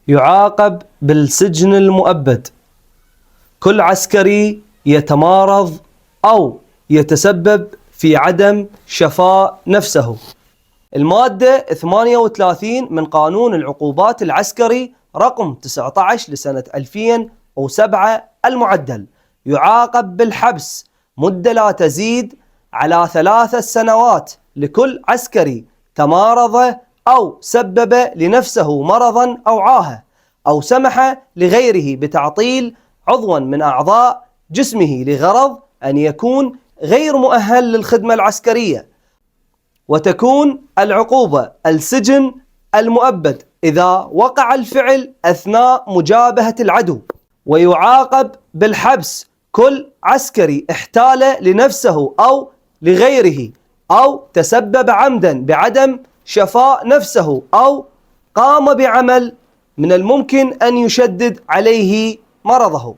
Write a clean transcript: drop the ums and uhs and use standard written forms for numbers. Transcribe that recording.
يعاقب بالسجن المؤبد كل عسكري يتمارض أو يتسبب في عدم شفاء نفسه. المادة 38 من قانون العقوبات العسكري رقم 19 لسنة 2007 المعدل يعاقب بالحبس مدة لا تزيد على 3 سنوات لكل عسكري تمارض أو سبب لنفسه مرضا أو عاهة أو سمح لغيره بتعطيل عضوا من أعضاء جسمه لغرض أن يكون غير مؤهل للخدمة العسكرية. وتكون العقوبة السجن المؤبد إذا وقع الفعل أثناء مجابهة العدو. ويعاقب بالحبس كل عسكري احتال لنفسه أو لغيره أو تسبب عمدا بعدم شفاء نفسه أو قام بعمل من الممكن أن يشدد عليه مرضه.